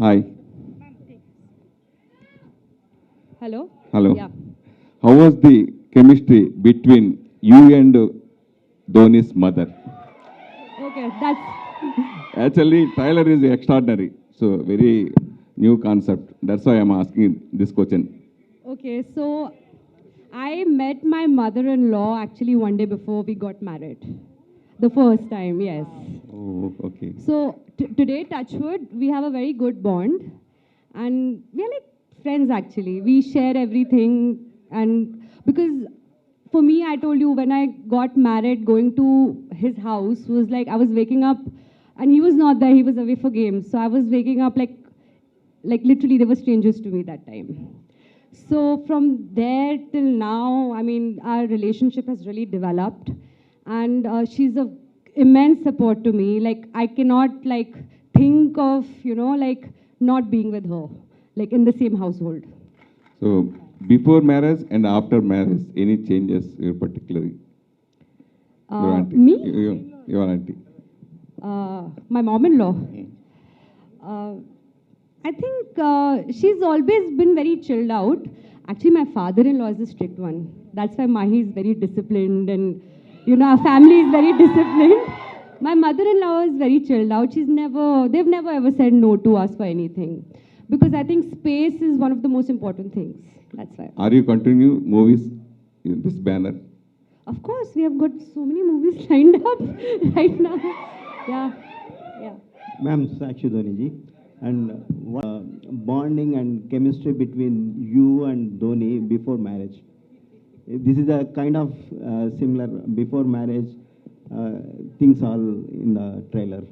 Hi. Hello? Hello. Yeah. How was the chemistry between you and Dhoni's mother? Okay, that's Actually, trailer is extraordinary. So, very new concept. That's why I'm asking this question. okay. So I met my mother-in-law actually one day before we got married. The first time, yes. Oh, okay. So today, Touchwood, we have a very good bond, and we are like friends actually. We share everything, and because for me, I told you when I got married, going to his house was like I was waking up, and he was not there. He was away for games, so I was waking up like literally they were strangers to me that time. So from there till now, I mean, our relationship has really developed, and she's of immense support to me. Like I cannot like think of like not being with her, like in the same household. So, before marriage and after marriage, any changes particularly? Your auntie. Me, Your auntie. my mom-in-law. Uh, I think she's always been very chilled out. Actually, my father-in-law is the strict one. That's why Mahi is very disciplined, and our family is very disciplined. My mother-in-law is very chilled out. They've never ever said no to us for anything, because I think space is one of the most important things. That's why. Are you continue movies in this banner? Of course, we have got so many movies lined up right now. Yeah, yeah. Ma'am, Sakshi Dhoni ji, and bonding and chemistry between you and Dhoni before marriage. This is a kind of similar before marriage things all in the trailer.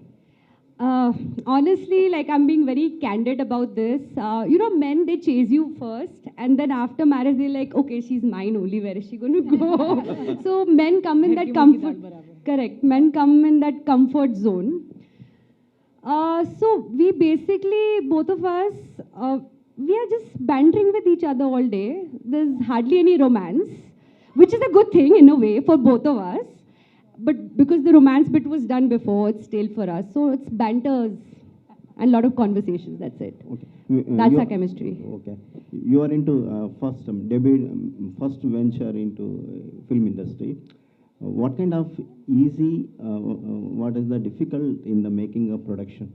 Honestly, like I'm being very candid about this. Men they chase you first, and then after marriage they're like, okay, she's mine only. Where is she going to go? So men come in that comfort. Correct. Men come in that comfort zone. So we basically both of us, we are just bantering with each other all day. There's hardly any romance, which is a good thing in a way for both of us. But because the romance bit was done before, it's stale for us. So it's banters and a lot of conversations. That's it. Okay. That's our chemistry. Okay. You are into first debut, first venture into film industry. What kind of easy, what is the difficult in the making of production?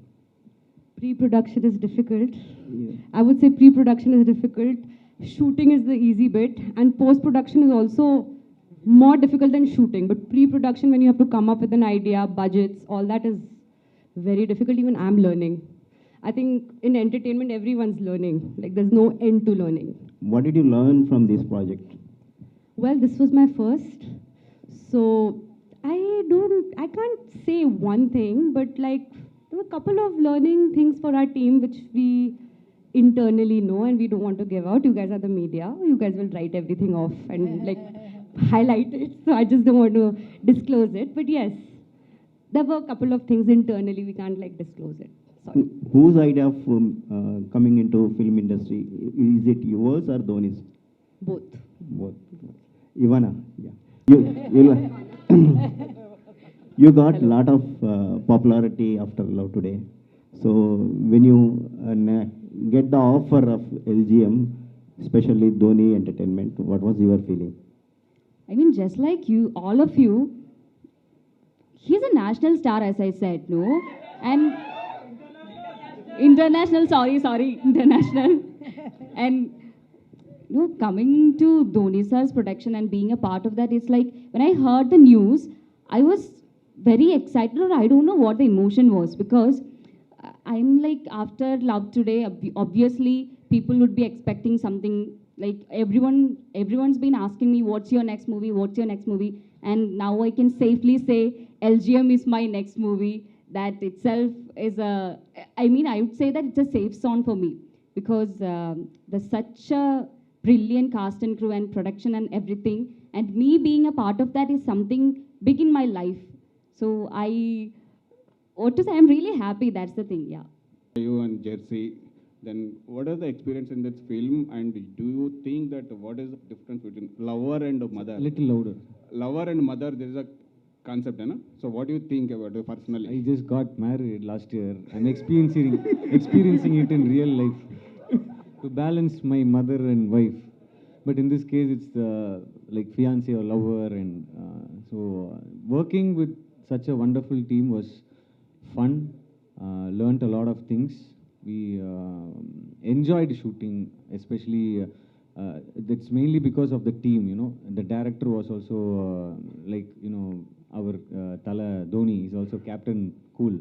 Pre-production is difficult. Yeah. I would say pre-production is difficult. Shooting is the easy bit, and post-production is also more difficult than shooting. But pre-production, when you have to come up with an idea, budgets, all that is very difficult. Even I'm learning. I think in entertainment, everyone's learning. Like there's no end to learning. What did you learn from this project? Well, this was my first, so I can't say one thing, but like there were a couple of learning things for our team which we internally know and we don't want to give out. You guys are the media. You guys will write everything off and like highlight it. So I just don't want to disclose it. But yes, there were a couple of things internally we can't like disclose it. Sorry. Whose idea of coming into film industry? Is it yours or Dhoni's? Both. Both. Ivana, yeah. You you got a lot of popularity after Love Today. So when you get the offer of LGM, especially Dhoni Entertainment, what was your feeling? I mean, just like you, all of you, he's a national star, as I said, no? And international, sorry, international. And coming to Dhoni sir's production and being a part of that, it's like when I heard the news, I was very excited, or I don't know what the emotion was, because I'm like, after Love Today, obviously people would be expecting something. Like everyone's been asking me, what's your next movie? What's your next movie? And now I can safely say LGM is my next movie. That itself is I would say that it's a safe zone for me, because there's such a brilliant cast and crew and production and everything. And me being a part of that is something big in my life. So what to say, I'm really happy. That's the thing, yeah. You and Jersey, then what is the experience in this film, and do you think that what is the difference between lover and mother? Little louder. Lover and mother, there is a concept, है ना? So what do you think about it I personally? just got married last year. I'm experiencing it in real life to balance my mother and wife. But in this case, it's like fiance or lover, and working with such a wonderful team was fun. Learned a lot of things. We enjoyed shooting, especially. That's mainly because of the team, you know. The director was also like, you know, our Tala Dhoni is also Captain Cool.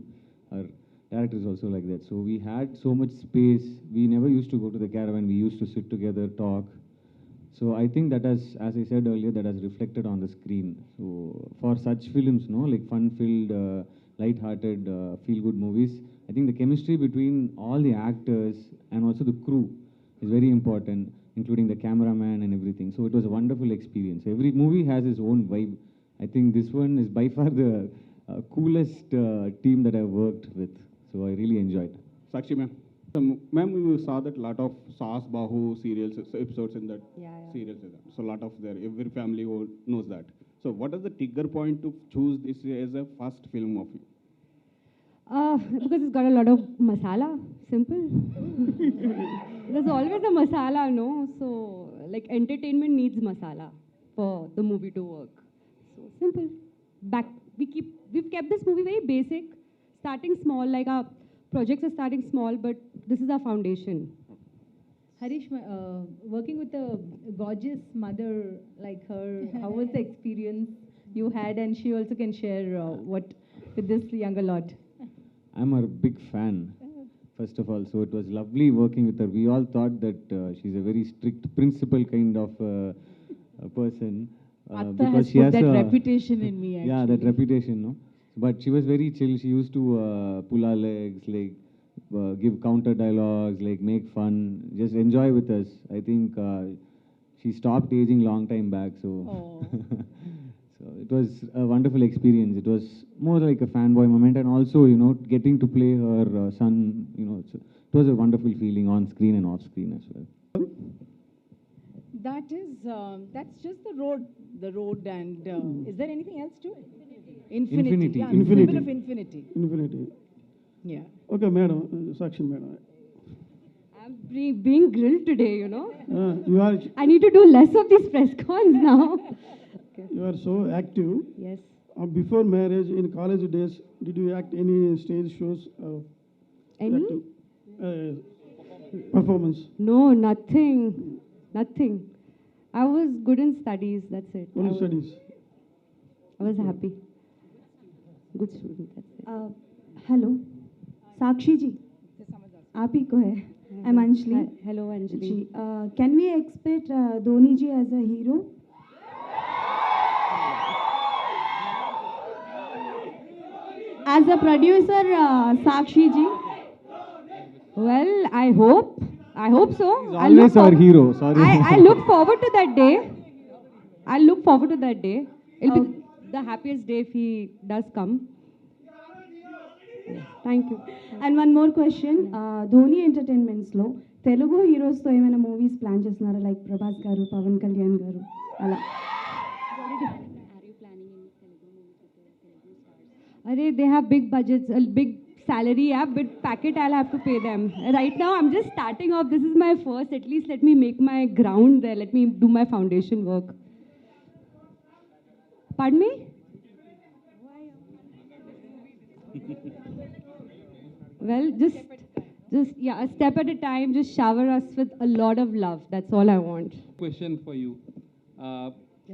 Our director is also like that. So we had so much space. We never used to go to the caravan. We used to sit together, talk. So I think that has, as I said earlier, that has reflected on the screen. So for such films, no, like fun-filled, light-hearted, feel-good movies, I think the chemistry between all the actors and also the crew is very important, including the cameraman and everything. So it was a wonderful experience. Every movie has its own vibe. I think this one is by far the coolest team that I've worked with. So I really enjoyed. Sakshi ma'am. So, ma'am, we saw that lot of Saas Bahu serials episodes in that Yeah, yeah. serials. So lot of there, every family knows that. So what is the trigger point to choose this as a first film of you? Because it's got a lot of masala. Simple. There's always a masala, no? So, like, entertainment needs masala for the movie to work. So, simple. We've kept this movie very basic, starting small, like our projects are starting small, but this is our foundation. Harish, working with a gorgeous mother like her, how was the experience you had? And she also can share what with this younger lot. I'm a big fan, first of all. So it was lovely working with her. We all thought that she's a very strict principal kind of a person. Atta has put that reputation in me, Yeah, that actually. reputation, no? But she was very chill. She used to pull our legs, like give counter dialogues, like make fun, just enjoy with us. I think she stopped aging long time back, so Oh. so it was a wonderful experience. It was more like a fanboy moment, and also, you know, getting to play her son, you know, it was a wonderful feeling on screen and off screen as well. That's just the road, and is there anything else to it? Infinity. Yeah, Infinity. symbol of infinity. Infinity. Yeah. Okay, madam, Sakshi madam. I'm being grilled today, you know. You are I need to do less of these press cons now. you are so active. Yes. Before marriage, in college days, did you act any stage shows? Any? Acting, performance. No, nothing. Nothing. I was good in studies, that's it. Only studies. I was happy. Good student, that's it. Hello Sakshi ji आप ही को है I am Anjali Hello, Anjali. जी can we expect Dhoni ji as a hero as a producer Sakshi ji Well, I hope so. He's always our hero. Sorry. I look forward to that day. I look forward to that day. It'll be the happiest day if he does come. Thank you. And one more question Dhoni ఎంటర్టైన్మెంట్స్లో తెలుగు హీరోస్తో ఏమైనా movies plan చేస్తున్నారా like Prabhas garu Pawan Kalyan గారు అలా Arey, they have big budgets, a big salary, yeah, but packet I'll have to pay them. Right now, I'm just starting off. This is my first. At least let me make my ground there. Let me do my foundation work. Pardon me? Well, just yeah, a step at a time. Just shower us with a lot of love. That's all I want. Question for you.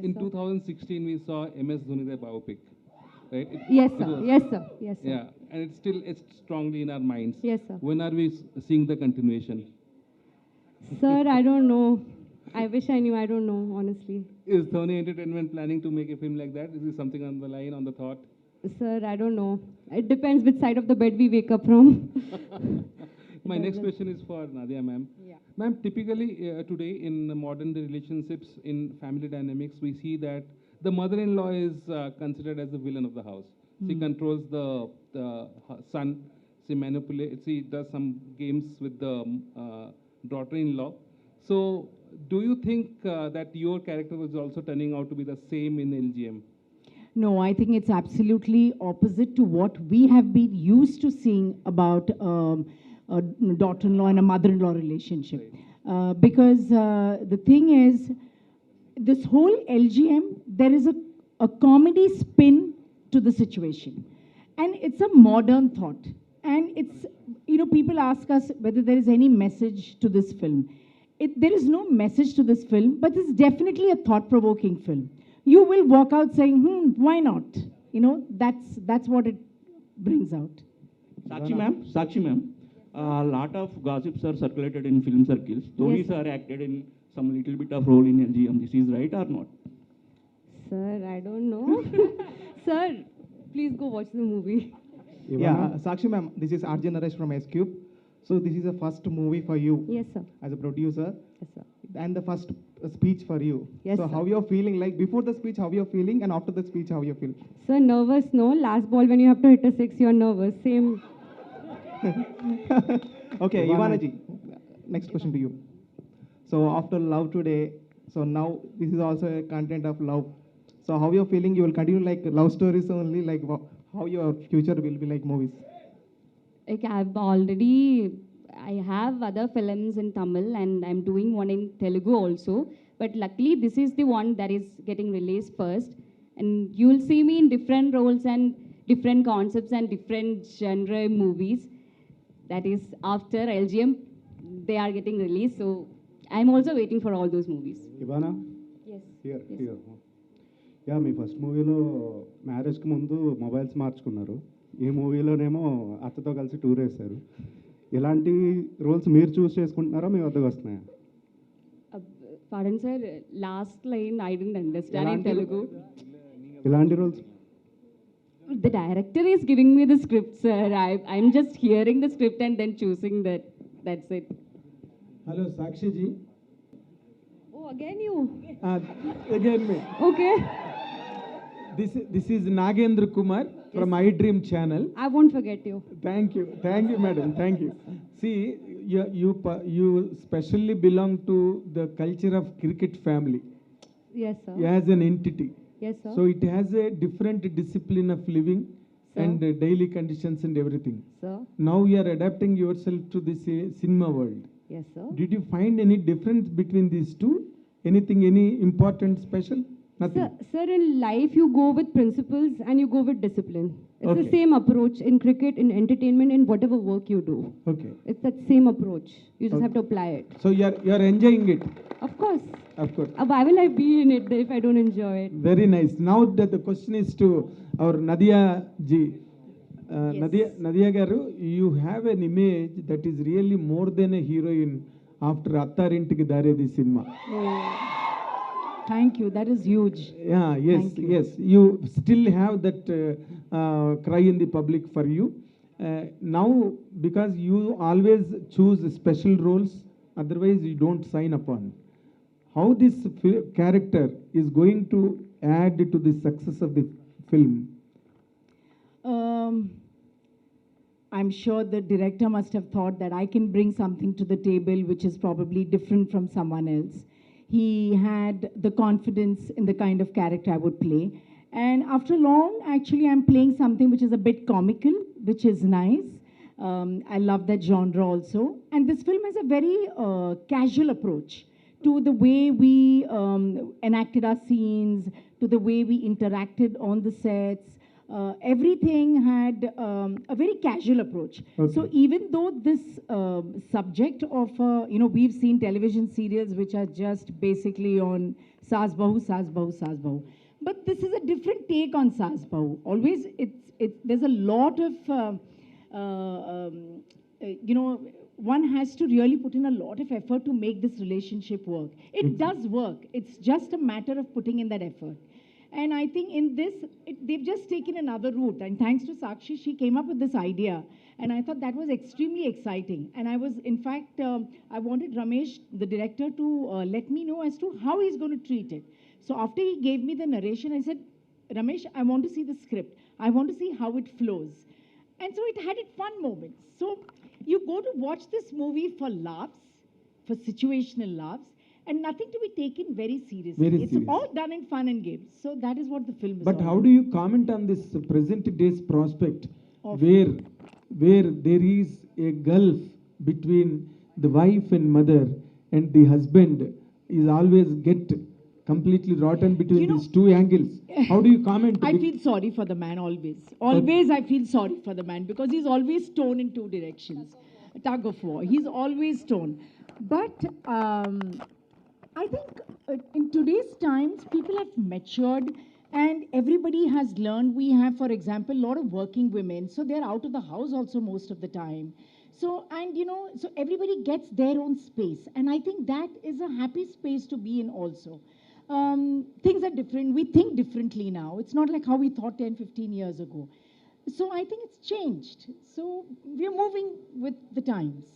In 2016, we saw MS Dhoni, the biopic, right? Yes, it sir. was- Yes, sir. Yes, sir. Yeah, and it's strongly in our minds. Yes, sir. When are we seeing the continuation? Sir, I don't know. I wish I knew. I don't know, honestly. Is Dhoni Entertainment planning to make a film like that? Is there something on the line, on the thought? Sir, I don't know. It depends which side of the bed we wake up from. My next question is for Nadhiya, ma'am. Yeah. Ma'am, typically today in modern day relationships, in family dynamics, we see that the mother-in-law is considered as the villain of the house. She controls the son. She manipulates. She does some games with the daughter-in-law. So, do you think that your character was also turning out to be the same in LGM? No, I think it's absolutely opposite to what we have been used to seeing about a daughter-in-law and a mother-in-law relationship. Because the thing is, this whole LGM, there is a comedy spin to the situation. And it's a modern thought. And it's, people ask us whether there is any message to this film. There is no message to this film, but it's definitely a thought-provoking film. You will walk out saying, why not? That's what it brings out. Sakshi ma'am, a lot of gossips are circulated in film circles. Dhoni sir acted in some little bit of role in LGM. This is right or not? Sir, I don't know. Sir, please go watch the movie. Yeah, Sakshi ma'am, this is RJ Naresh from S-Cube. So this is the first movie for you. Yes, sir. As a producer. Yes, sir. And the first speech for you. Yes, so sir. how you're feeling, like before the speech, how you're feeling, and after the speech, how you feel? Sir, nervous, no? Last ball, when you have to hit a 6, you're nervous. Same. Okay, Ivana ji, next question to you. So after Love Today, so now this is also a content of love. So how you're feeling, you will continue like love stories only, like how your future will be like movies? Like I have other films in Tamil and I'm doing one in Telugu also. But luckily this is the one that is getting released first. And you'll see me in different roles and different concepts and different genre movies. That is after LGM, they are getting released. So I'm also waiting for all those movies. Ivana? Yes. Here. Yeah me first మూవీలో మ్యారేజ్కి ముందు mobiles మార్చుకున్నారు. ఈ మూవీలోనేమో అత్తతో కలిసి tour వేశారు. ఎలాంటి roles మీరు చూస్ చేసుకుంటున్నారో మీ వద్దకు వస్తున్నాయా? Pardon sir, last line I didn't understand in Telugu. ఎలాంటి roles? The director is giving me the script, sir. I'm just hearing the script and then choosing that. That's it. Hello, Sakshi ji. Oh, again you. Again me. Okay. This is Nagendra Kumar from iDream channel. I won't forget you. Thank you, madam. Thank you. See, you specially belong to the culture of cricket family. Yes, sir. As an entity. Yes, sir. So it has a different discipline of living and daily conditions and everything. Sir. Now you are adapting yourself to this cinema world. Yes, sir. Did you find any difference between these two? Anything, any important, special? Nothing. Sir, in life you go with principles and you go with discipline. It's Okay. the same approach in cricket, in entertainment, in whatever work you do. Okay. It's that same approach. You just have to apply it. So you are enjoying it. Of course. Of course. Why will I be in it if I don't enjoy it? Very nice. Now the question is to our Nadhiya ji. Yes. Nadhiya garu, you have an image that is really more than a heroine after Attarintiకి Daredi cinema. Thank you. That is huge. Yeah, yes. You still have that cry in the public for you. Now, because you always choose special roles, otherwise you don't sign upon. How this character is going to add to the success of the film? I'm sure the director must have thought that I can bring something to the table which is probably different from someone else. He had the confidence in the kind of character I would play. And after long, actually, I'm playing something which is a bit comical, which is nice. I love that genre also. And this film has a very casual approach to the way we enacted our scenes, to the way we interacted on the sets. Everything had a very casual approach. Okay. So even though this subject of, we've seen television serials which are just basically on Saas Bahu, Saas Bahu, Saas Bahu. But this is a different take on Saas Bahu. Always, there's a lot of, one has to really put in a lot of effort to make this relationship work. It does work. It's just a matter of putting in that effort. And I think in this, they've just taken another route. And thanks to Sakshi, she came up with this idea. And I thought that was extremely exciting. And I was, in fact, I wanted Ramesh, the director, to let me know as to how he's going to treat it. So after he gave me the narration, I said, Ramesh, I want to see the script. I want to see how it flows. And so it had its fun moments. So you go to watch this movie for laughs, for situational laughs. and nothing to be taken very seriously. Very It's serious. all done in fun and games. So that is what the film is But all how about. do you comment on this present day's prospect Of- where there is a gulf between the wife and mother, and the husband is always get completely rotten between You know- these two angles? How do you comment? I feel sorry for the man always. Always I feel sorry for the man because he's always torn in two directions. A tug of war. He's always torn. But I think in today's times, people have matured and everybody has learned. We have, for example, a lot of working women. So they're out of the house also most of the time. So, and so everybody gets their own space. And I think that is a happy space to be in also. Things are different. We think differently now. It's not like how we thought 10, 15 years ago. So I think it's changed. So we're moving with the times.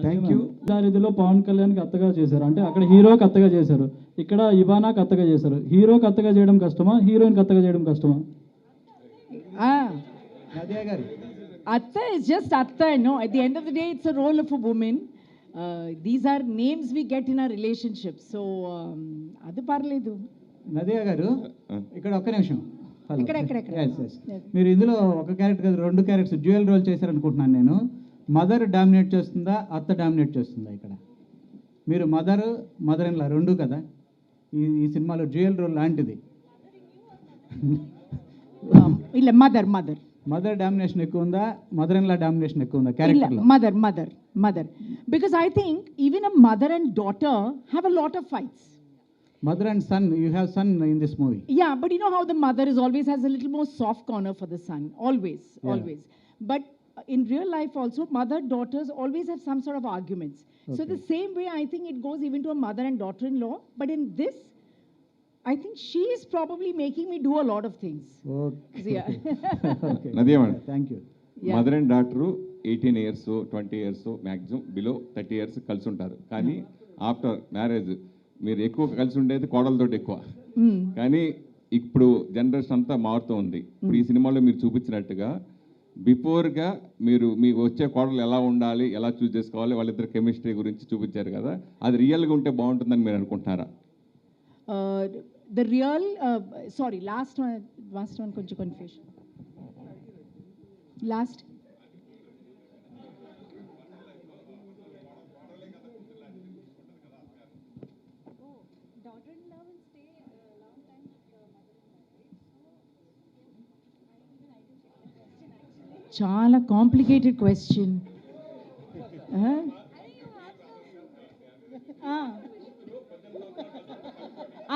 Thank you. దారిదిలో పవన్ కళ్యాణ్కి అత్తగా చేశారు, అంటే అక్కడ హీరోకి అత్తగా చేశారు, ఇక్కడ ఇవానాకి అత్తగా చేశారు. హీరోకి అత్తగా చేయడం కష్టమా, హీరోయిన్కి అత్తగా చేయడం కష్టమా? Nadhiya garu. Atta is just Atta, no. At the end of the day, it's a role of a woman. These are names we get in our relationship. So, adu parledu. Nadhiya garu, ఇక్కడ ఒక్క నిమిషం. Hello. ఇక్కడ. Yes, yes. మీరు ఇందులో ఒక character కాదు, రెండు characters dual role చేశారనుకుంటున్నాను నేను. మదర్ డామినేట్ చేస్తుందా, అత్త డామినేట్ చేస్తుందా ఇక్కడ? మీరు మదర్ ఇన్ లా రెండు కదా ఈ సినిమాలో డ్యూయల్ రోల్ లాంటిది. ಇಲ್ಲ mother. మదర్ డామినేషన్ ఎక్కువ ఉందా, మదర్ ఇన్ లా డామినేషన్ ఎక్కువ ఉందా ಇಲ್ಲ క్యారెక్టర్లో? mother. Because I think even a mother and daughter have a lot of fights. Mother and son, you have son in this movie. Yeah, but you know how the mother is always has a little more soft corner for the son. Always. But in real life also, mother-daughters always have some sort of arguments. So the same way, I think it goes even to a mother and daughter-in-law. But in this, I think she is probably making me do a lot of things. Okay. Yeah. Okay. Nadhiya madam. Thank you. Yeah. Mother and daughter 18 years 20 years maximum below 30 years కలిసి ఉంటారు. కానీ after marriage మీరు ఎక్కువ కలిసి ఉండేది కోడలతో ఎక్కువ. కానీ ఇప్పుడు జనరేషన్ అంతా మారుతూ ఉంది. ఇప్పుడు ఈ సినిమాలో మీరు చూపించినట్టుగా బిఫోర్గా మీరు మీకు వచ్చే కోడలు ఎలా ఉండాలి, ఎలా చూస్ చేసుకోవాలి, వాళ్ళిద్దరు కెమిస్ట్రీ గురించి చూపించారు కదా, అది రియల్గా ఉంటే బాగుంటుందని మీరు అనుకుంటున్నారా? The real, sorry, last one, కొంచెం confusion. Last. చాలా కాంప్లికేటెడ్ క్వశ్చన్.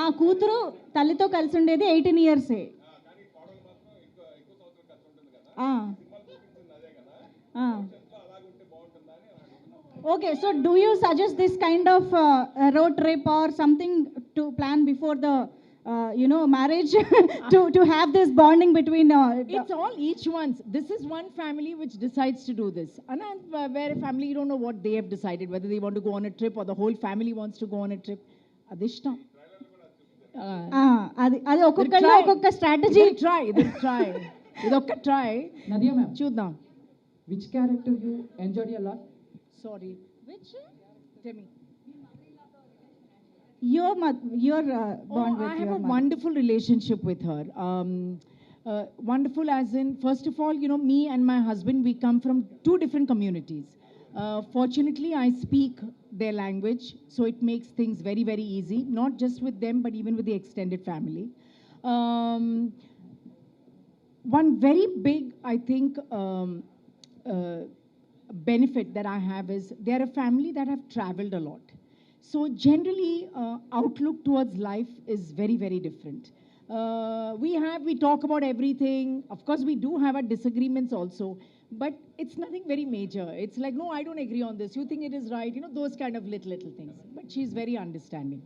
ఆ కూతురు తల్లితో కలిసి ఉండేది 18 years. Okay, so do you suggest this kind of road trip or something to plan before the marriage to have this bonding between It's all each one's. This is one family which decides to do this. And where a family, you don't know what they have decided, whether they want to go on a trip or the whole family wants to go on a trip. Adishtam. అది ఒక్కొక్కళ్ళు ఒక్కొక్క strategy. ఇది ఒక్క try. Nadhiya ma'am, చూద్దాం. which character you enjoyed a lot? Sorry. Which? Tell me. your bond with I have your a mother. wonderful relationship with her. Wonderful as in, first of all, me and my husband, we come from two different communities. Fortunately, I speak their language, so it makes things very, very easy, not just with them, but even with the extended family. One very big, I think, benefit that I have is they're a family that have traveled a lot. So generally, outlook towards life is very, very different. We talk about everything. Of course, we do have our disagreements also, but it's nothing very major. It's like, no, I don't agree on this. You think it is right? Those kind of little things. But she's very understanding.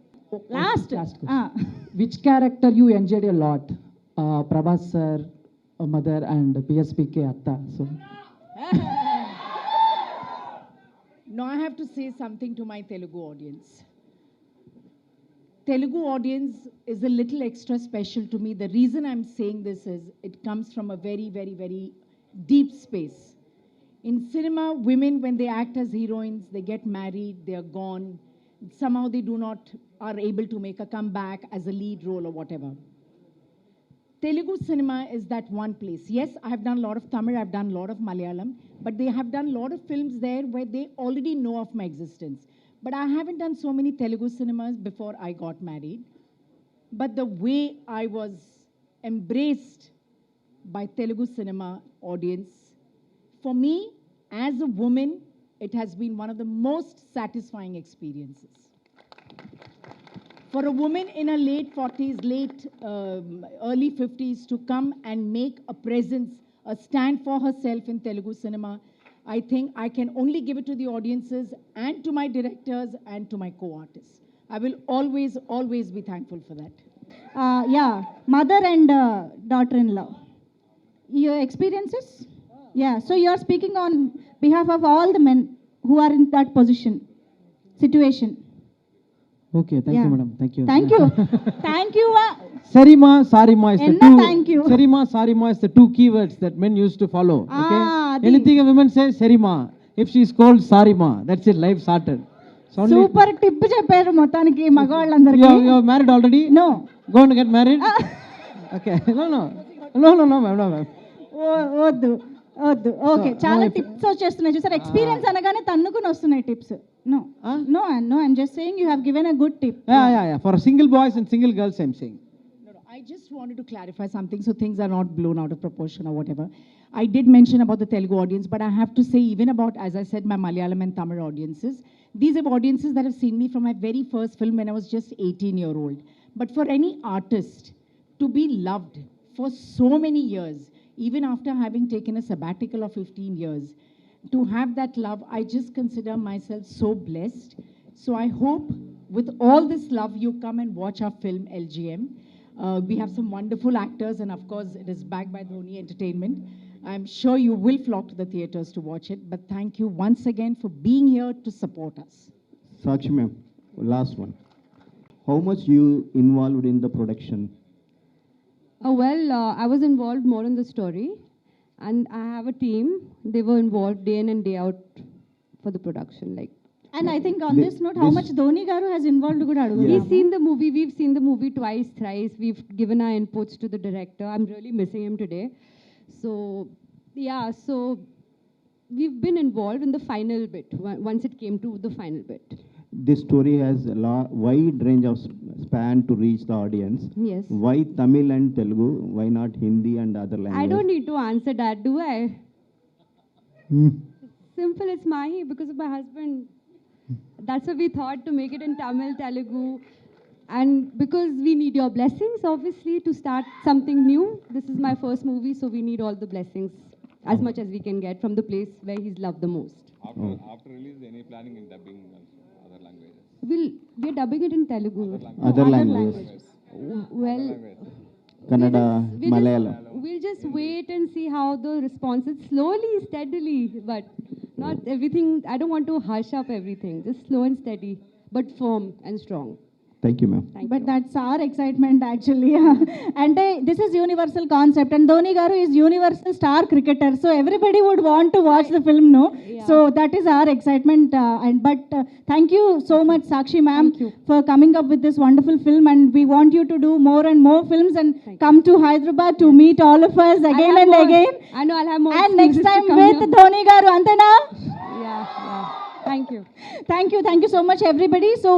Last. Which character you enjoyed a lot? Prabhas sir, mother, and PSPK Atta. So. Now I have to say something to my Telugu audience. Telugu audience is a little extra special to me. The reason I'm saying this is it comes from a very, very, very deep space. In cinema, women, when they act as heroines, they get married, they are gone. somehow they are able to make a comeback as a lead role or whatever. Telugu cinema is that one place. Yes, I have done a lot of Tamil, I've done a lot of Malayalam, but they have done a lot of films there where they already know of my existence. But I haven't done so many Telugu cinemas before I got married. But the way I was embraced by Telugu cinema audience, for me, as a woman, it has been one of the most satisfying experiences. For a woman in her late 40s, early 50s to come and make a presence, a stand for herself in Telugu cinema, I think I can only give it to the audiences and to my directors and to my co-artists. I will always, always be thankful for that. Yeah, mother and daughter-in-law. Your experiences? Yeah, so you are speaking on behalf of all the men who are in that situation. Okay, thank you, madam. Thank you. Thank you. Thank you. Sarima, Sarima is the Enna thank you. Sarima, Sarima is the two keywords that men used to follow. Okay. Adi. Anything a woman says, Sarima. If she is called Sarima, that's it. Life started. So only- Super tip చెప్పారు మొత్తానికి మగవాళ్ళందరికీ. You are married already? No. Going to get married? Okay. No, ma'am. వద్దు వద్దు okay చాలా no, tips వచ్చేస్తున్నాయి చూసారు experience అనగానే తన్నుకుని వస్తున్నాయి tips no no I'm just saying you have given a good tip Yeah. For single boys and single girls, I'm saying. I just wanted to clarify something so things are not blown out of proportion or whatever. I did mention about the Telugu audience, but I have to say even about, as I said, my Malayalam and Tamil audiences. These are audiences that have seen me from my very first film when I was just 18-year-old. But for any artist to be loved for so many years, even after having taken a sabbatical of 15 years, to have that love, I just consider myself so blessed. So I hope with all this love, you come and watch our film, LGM. We have some wonderful actors, and of course, it is backed by Dhoni Entertainment. I'm sure you will flock to the theaters to watch it. But thank you once again for being here to support us. Sakshi ma'am, last one. How much you involved in the production? I was involved more in the story, and I have a team. They were involved day in and day out for the production. And I think on this note, how much Dhoni garu has involved kuda adugudamu. He's seen the movie. We've seen the movie twice, thrice. We've given our inputs to the director. I'm really missing him today. So we've been involved in the final bit, once it came to the final bit. This story has a wide range of span to reach the audience. Yes. Why Tamil and Telugu? Why not Hindi and other languages? I don't need to answer that, do I? Simple, it's Mahi, because of my husband. That's what we thought, to make it in Tamil, Telugu. And because we need your blessings, obviously, to start something new. This is my first movie, so we need all the blessings as much as we can get from the place where he's loved the most. After release, any planning in dubbing other languages? We're dubbing it in Telugu. Other languages. Well, Kannada, Malayalam. We'll just wait and see how the response is, slowly, steadily, but not everything. I don't want to hush up everything, just slow and steady, but firm and strong. Thank you, ma'am. But that's our excitement actually. And this is universal concept, and Dhoni garu is universal star cricketer, so everybody would want to watch the film, no? Yeah. So that is our excitement. Thank you so much, Sakshi ma'am, for coming up with this wonderful film, and we want you to do more and more films and come to Hyderabad to meet all of us again and again. I know I'll have more. And next time with Dhoni garu, antena? Yeah. Thank you. Thank you so much, everybody. So.